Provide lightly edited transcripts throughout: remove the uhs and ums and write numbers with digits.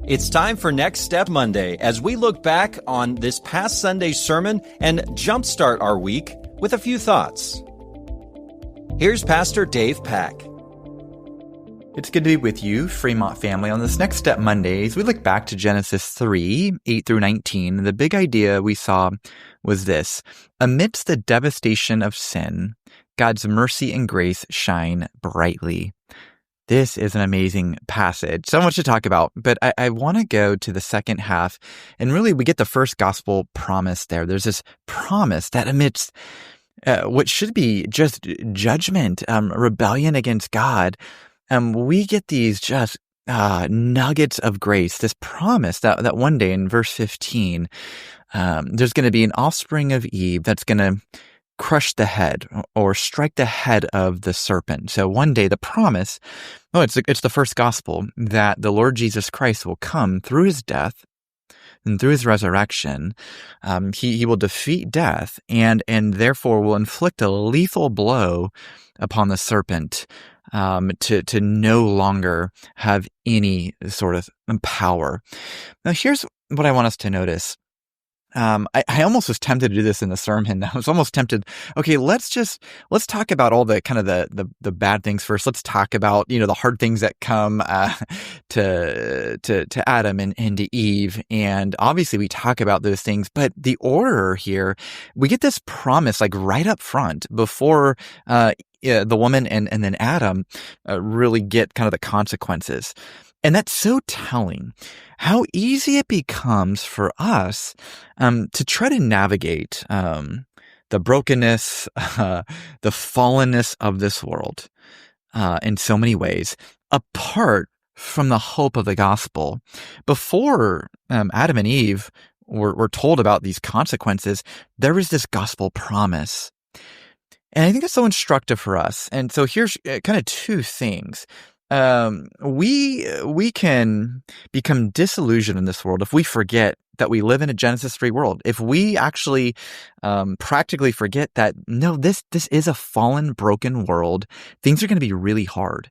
It's time for Next Step Monday as we look back on this past Sunday's sermon and jumpstart our week with a few thoughts. Here's Pastor Dave Pack. It's good to be with you, Fremont family, on this Next Step Monday. As we look back to Genesis 3, 8 through 19, the big idea we saw was this. Amidst the devastation of sin, God's mercy and grace shine brightly. This is an amazing passage. So much to talk about, but I want to go to the second half, and really we get the first gospel promise there. There's this promise that amidst what should be just judgment, rebellion against God, we get these just nuggets of grace, this promise that one day in verse 15, there's going to be an offspring of Eve that's going to crush the head or strike the head of the serpent. So one day the promise, it's the first gospel, that the Lord Jesus Christ will come through his death and through his resurrection. He will defeat death and therefore will inflict a lethal blow upon the serpent, to no longer have any sort of power. Now here's what I want us to notice. I almost was tempted to do this in the sermon. I was almost tempted. Okay, let's talk about all the kind of the bad things first. Let's talk about, the hard things that come, to Adam and to Eve. And obviously we talk about those things, but the order here, we get this promise like right up front before, the woman and then Adam, really get kind of the consequences. And that's so telling how easy it becomes for us to try to navigate the brokenness, the fallenness of this world in so many ways, apart from the hope of the gospel. Before Adam and Eve were told about these consequences, there was this gospel promise. And I think that's so instructive for us. And so here's kind of two things. We can become disillusioned in this world if we forget that we live in a Genesis 3 world. If we actually practically forget that, no, this is a fallen, broken world, things are going to be really hard.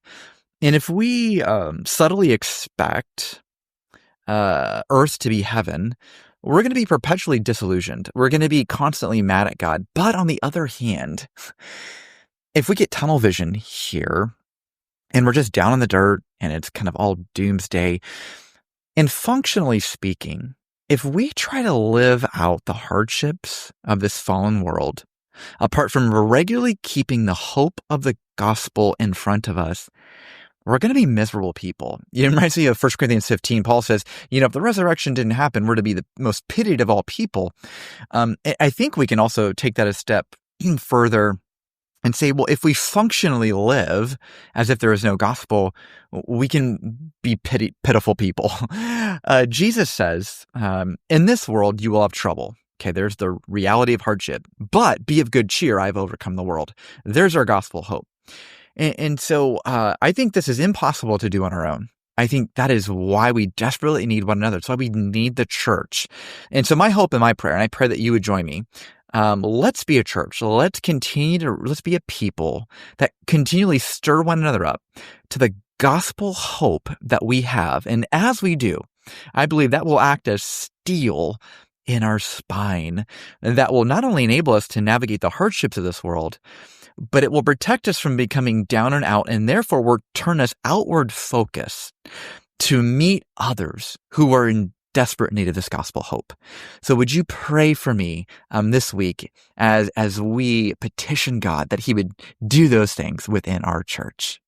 And if we subtly expect earth to be heaven, we're going to be perpetually disillusioned. We're going to be constantly mad at God. But on the other hand, if we get tunnel vision here, and we're just down in the dirt and it's kind of all doomsday, and functionally speaking, if we try to live out the hardships of this fallen world, apart from regularly keeping the hope of the gospel in front of us, we're going to be miserable people. It reminds me of 1 Corinthians 15. Paul says, if the resurrection didn't happen, we're to be the most pitied of all people. I think we can also take that a step further and say, well, if we functionally live as if there is no gospel, we can be pitiful people. Jesus says, in this world, you will have trouble. Okay, there's the reality of hardship, but be of good cheer. I've overcome the world. There's our gospel hope. And so I think this is impossible to do on our own. I think that is why we desperately need one another. It's why we need the church. And so my hope and my prayer, and I pray that you would join me, let's be a church. Let's be a people that continually stir one another up to the gospel hope that we have. And as we do, I believe that will act as steel in our spine, and that will not only enable us to navigate the hardships of this world, but it will protect us from becoming down and out, and therefore will turn us outward focus to meet others who are in desperate need of this gospel hope. So would you pray for me this week as we petition God that he would do those things within our church?